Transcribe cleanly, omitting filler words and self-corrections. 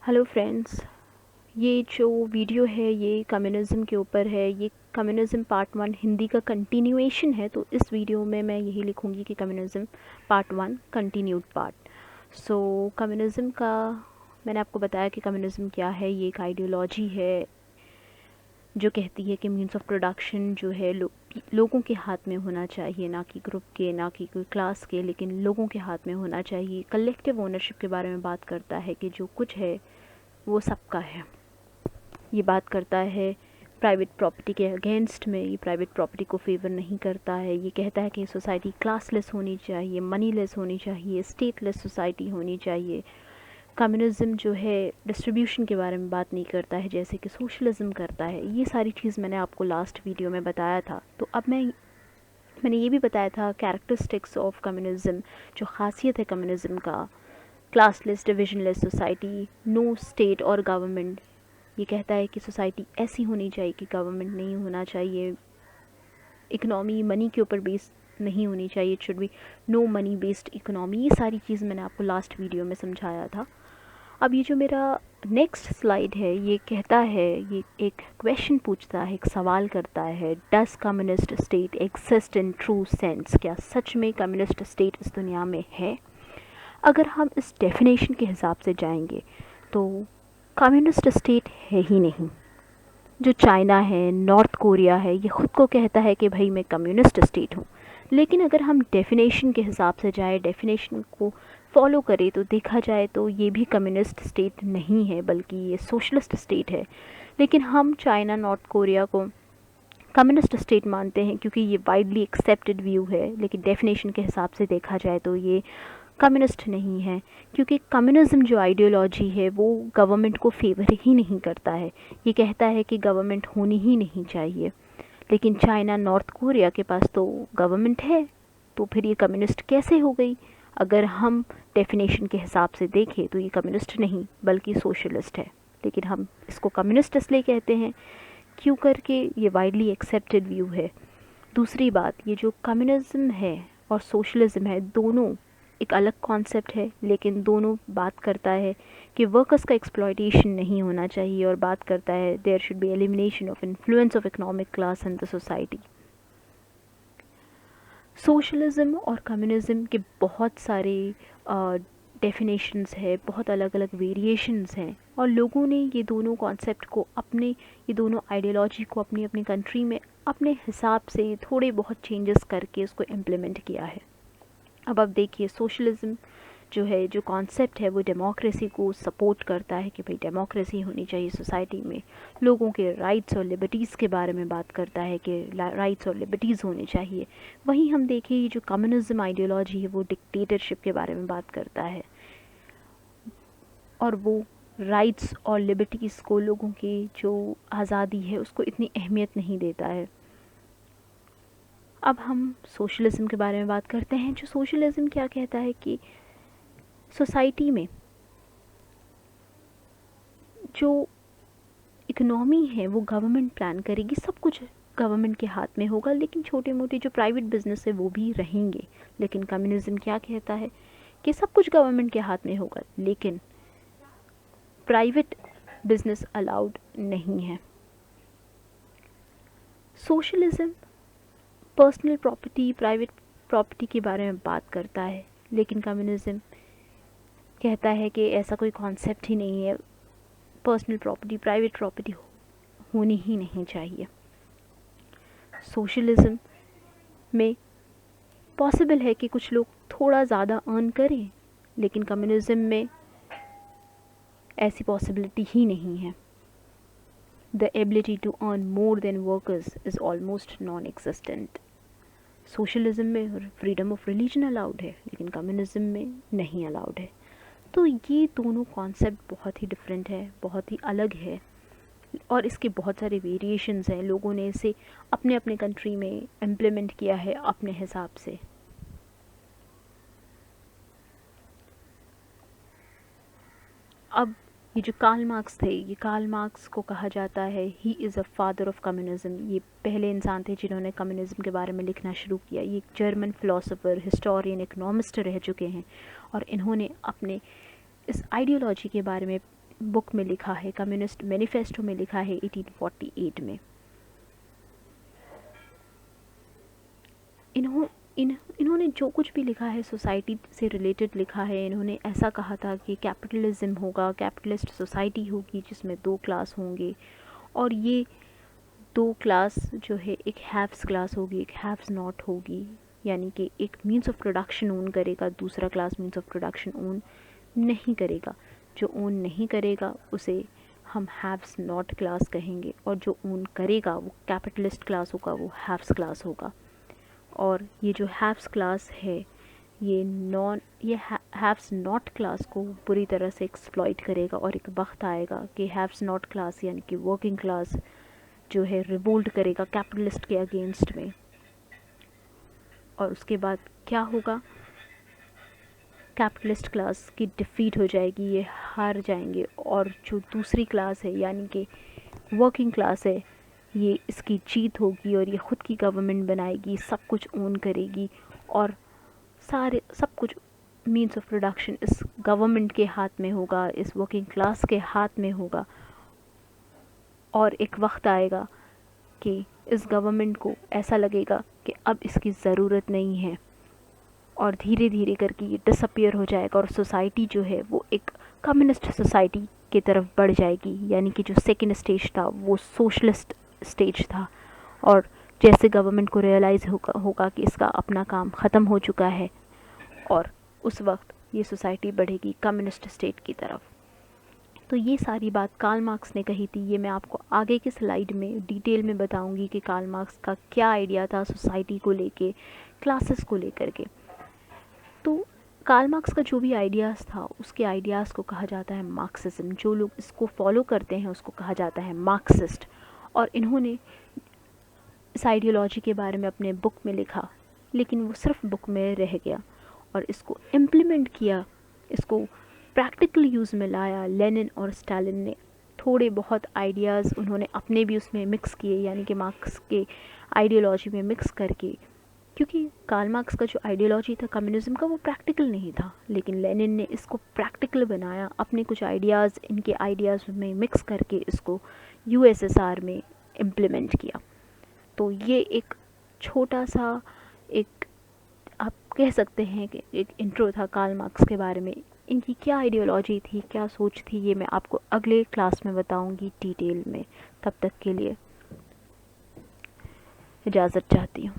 Hello friends, ये जो video है ये कम्युनिज़्म के ऊपर है। ये कम्युनिज़्म पार्ट 1 हिंदी का कंटिन्यूएशन है। तो इस वीडियो में मैं यही लिखूंगी कि communism part 1 continued part. Communism का मैंने आपको बताया कि कम्युनिज़्म क्या है। ये एक आइडियोलॉजी है जो कहती है कि मीन्स ऑफ प्रोडक्शन जो है लोगों के हाथ में होना चाहिए, ना कि ग्रुप के, ना कि कोई क्लास के, लेकिन लोगों के हाथ में होना चाहिए। कलेक्टिव ओनरशिप के बारे में बात करता है कि जो कुछ है वो सबका है। ये बात करता है प्राइवेट प्रॉपर्टी के अगेंस्ट में। ये प्राइवेट प्रॉपर्टी को फेवर नहीं करता है। ये कहता है कि सोसाइटी क्लासलेस होनी चाहिए, मनीलेस होनी चाहिए, स्टेटलेस सोसाइटी होनी चाहिए। कम्युनिज़्म जो है डिस्ट्रीब्यूशन के बारे में बात नहीं करता है जैसे कि सोशलिज़्म करता है। ये सारी चीज़ मैंने आपको लास्ट वीडियो में बताया था। तो अब मैंने ये भी बताया था कैरेक्टरिस्टिक्स ऑफ कम्युनिज़्म, जो ख़ासियत है कम्युनिज़्म का। क्लासलेस, डिविजनलेस सोसाइटी, नो स्टेट और गवर्नमेंट। ये कहता है कि सोसाइटी ऐसी होनी चाहिए कि गवर्नमेंट नहीं होना चाहिए। इकनॉमी मनी के ऊपर बेस्ड नहीं होनी चाहिए। It should be no money based economy. ये सारी चीज़ मैंने आपको लास्ट वीडियो में समझाया था। अब ये जो मेरा नेक्स्ट स्लाइड है ये कहता है, ये एक क्वेश्चन पूछता है, एक सवाल करता है, does communist state exist in true sense. क्या सच में कम्युनिस्ट स्टेट इस दुनिया में है? अगर हम इस डेफिनेशन के हिसाब से जाएंगे तो कम्युनिस्ट स्टेट है ही नहीं। जो चाइना है, नॉर्थ कोरिया है, ये ख़ुद को कहता है कि भाई मैं कम्युनिस्ट स्टेट हूँ। लेकिन अगर हम डेफिनेशन के हिसाब से जाए, डेफिनेशन को फॉलो करें, तो देखा जाए तो ये भी कम्युनिस्ट स्टेट नहीं है, बल्कि ये सोशलिस्ट स्टेट है। लेकिन हम चाइना, नॉर्थ कोरिया को कम्युनिस्ट स्टेट मानते हैं क्योंकि ये वाइडली एक्सेप्टेड व्यू है। लेकिन डेफिनेशन के हिसाब से देखा जाए तो ये कम्युनिस्ट नहीं है, क्योंकि कम्युनिज़्म जो आइडियोलॉजी है वो गवर्नमेंट को फेवर ही नहीं करता है। ये कहता है कि गवर्नमेंट होनी ही नहीं चाहिए। लेकिन चाइना, नॉर्थ कोरिया के पास तो गवर्नमेंट है, तो फिर ये कम्युनिस्ट कैसे हो गई? अगर हम डेफिनेशन के हिसाब से देखें तो ये कम्युनिस्ट नहीं बल्कि सोशलिस्ट है। लेकिन हम इसको कम्युनिस्ट इसलिए कहते हैं क्यों करके ये वाइडली एक्सेप्टेड व्यू है। दूसरी बात, ये जो कम्युनिज़्म है और सोशलिज़्म है, दोनों एक अलग कॉन्सेप्ट है, लेकिन दोनों बात करता है कि वर्कर्स का एक्सप्लॉयटेशन नहीं होना चाहिए, और बात करता है there should be elimination of influence of economic class in the society. Socialism और कम्युनिज़्म के बहुत सारे डेफिनेशंस है, बहुत अलग अलग वेरिएशंस हैं, और लोगों ने ये दोनों कॉन्सेप्ट को ये दोनों आइडियोलॉजी को अपनी अपनी कंट्री में अपने हिसाब से थोड़े बहुत चेंजेस करके उसको इम्प्लीमेंट किया है। अब आप देखिए, सोशलिज़्म जो है, जो कॉन्सेप्ट है, वो डेमोक्रेसी को सपोर्ट करता है कि भाई डेमोक्रेसी होनी चाहिए सोसाइटी में। लोगों के राइट्स और लिबर्टीज़ के बारे में बात करता है कि राइट्स और लिबर्टीज़ होने चाहिए। वहीं हम देखें, ये जो कम्युनिज़्म आइडियोलॉजी है वो डिक्टेटरशिप के बारे में बात करता है, और वो राइट्स और लिबर्टीज़ को, लोगों की जो आज़ादी है उसको इतनी अहमियत नहीं देता है। अब हम सोशलिज़्म के बारे में बात करते हैं। जो सोशलिज़्म क्या कहता है कि सोसाइटी में जो इकोनॉमी है वो गवर्नमेंट प्लान करेगी, सब कुछ गवर्नमेंट के हाथ में होगा, लेकिन छोटे मोटे जो प्राइवेट बिजनेस है वो भी रहेंगे। लेकिन कम्युनिज़्म क्या कहता है कि सब कुछ गवर्नमेंट के हाथ में होगा, लेकिन प्राइवेट बिजनेस अलाउड नहीं है। Socialism personal property, private property के बारे में बात करता है, लेकिन कम्युनिज़्म कहता है कि ऐसा कोई कॉन्सेप्ट ही नहीं है, पर्सनल प्रॉपर्टी, प्राइवेट प्रॉपर्टी होनी ही नहीं चाहिए। सोशलिज़्म में पॉसिबल है कि कुछ लोग थोड़ा ज़्यादा अर्न करें, लेकिन कम्युनिज़्म में ऐसी पॉसिबिलिटी ही नहीं है। The ability to earn more than workers is almost non existent. Socialism में फ्रीडम ऑफ रिलीजन अलाउड है, लेकिन कम्युनिज़्म में नहीं अलाउड है। तो ये दोनों कॉन्सेप्ट बहुत ही डिफरेंट है, बहुत ही अलग है, और इसके बहुत सारे वेरिएशंस हैं। लोगों ने इसे अपने अपने कंट्री में इम्प्लीमेंट किया है अपने हिसाब से। अब ये जो कार्ल मार्क्स थे, ये कार्ल मार्क्स को कहा जाता है he is a father of communism. ये पहले इंसान थे जिन्होंने कम्युनिज़्म के बारे में लिखना शुरू किया। ये एक जर्मन फ़िलासफ़र, हिस्टोरियन, इकोनॉमिस्ट रह चुके हैं, और इन्होंने अपने इस आइडियोलॉजी के बारे में बुक में लिखा है, कम्युनिस्ट मैनिफेस्टो में लिखा है 1848 में। इन्होंने जो कुछ भी लिखा है सोसाइटी से रिलेटेड लिखा है। इन्होंने ऐसा कहा था कि कैपिटलिज्म होगा, कैपिटलिस्ट सोसाइटी होगी जिसमें 2 क्लास होंगे, और ये 2 क्लास जो है, एक हैव्स क्लास होगी, एक हैव्स नॉट होगी, यानी कि एक मीन्स ऑफ प्रोडक्शन ओन करेगा, दूसरा class means of production own नहीं करेगा। जो ओन नहीं करेगा उसे हम हैव्स नॉट क्लास कहेंगे, और जो ओन करेगा वो कैपिटलिस्ट क्लास होगा, वो हैव्स क्लास होगा। और ये जो हैव्स क्लास है ये हैव्स नॉट क्लास को बुरी तरह से एक्सप्लॉइट करेगा, और एक वक्त आएगा कि हैव्स नॉट क्लास यानी कि वर्किंग क्लास जो है रिवोल्ट करेगा कैपिटलिस्ट के अगेंस्ट में। और उसके बाद क्या होगा, कैपिटलिस्ट क्लास की डिफ़ीट हो जाएगी, ये हार जाएंगे, और जो दूसरी क्लास है यानी कि वर्किंग क्लास है, ये इसकी जीत होगी और ये ख़ुद की गवर्नमेंट बनाएगी, सब कुछ ओन करेगी, और सब कुछ मीन्स ऑफ प्रोडक्शन इस गवर्नमेंट के हाथ में होगा, इस वर्किंग क्लास के हाथ में होगा। और एक वक्त आएगा कि इस गवर्नमेंट को ऐसा लगेगा कि अब इसकी ज़रूरत नहीं है, और धीरे धीरे करके ये डिसअपियर हो जाएगा, और सोसाइटी जो है वो एक कम्युनिस्ट सोसाइटी की तरफ बढ़ जाएगी, यानी कि जो सेकेंड स्टेज था वो सोशलिस्ट स्टेज था। और जैसे गवर्नमेंट को रियलाइज़ होगा कि इसका अपना काम ख़त्म हो चुका है, और उस वक्त ये सोसाइटी बढ़ेगी कम्युनिस्ट स्टेट की तरफ। तो ये सारी बात कार्ल मार्क्स ने कही थी। ये मैं आपको आगे की स्लाइड में डिटेल में बताऊंगी कि कार्ल मार्क्स का क्या आइडिया था सोसाइटी को लेके, क्लासेस को लेकर के। तो कार्ल मार्क्स का जो भी आइडियाज़ था, उसके आइडियाज़ को कहा जाता है मार्क्सिज्म। जो लोग इसको फॉलो करते हैं उसको कहा जाता है मार्क्सिस्ट। और इन्होंने इस आइडियोलॉजी के बारे में अपने बुक में लिखा, लेकिन वो सिर्फ बुक में रह गया, और इसको इम्प्लीमेंट किया, इसको प्रैक्टिकल यूज़ में लाया लेनिन और स्टालिन ने। थोड़े बहुत आइडियाज़ उन्होंने अपने भी उसमें मिक्स किए, यानी कि मार्क्स के आइडियोलॉजी में मिक्स करके, क्योंकि कार्ल मार्क्स का जो आइडियोलॉजी था कम्युनिज्म का वो प्रैक्टिकल नहीं था, लेकिन लेनिन ने इसको प्रैक्टिकल बनाया, अपने कुछ आइडियाज़ इनके आइडियाज़ में मिक्स करके इसको यूएसएसआर में इम्प्लीमेंट किया। तो ये एक छोटा सा एक आप कह सकते हैं कि एक इंट्रो था कार्ल मार्क्स के बारे में। इनकी क्या आइडियोलॉजी थी, क्या सोच थी, ये मैं आपको अगले क्लास में बताऊंगी डिटेल में। तब तक के लिए इजाज़त चाहती हूँ।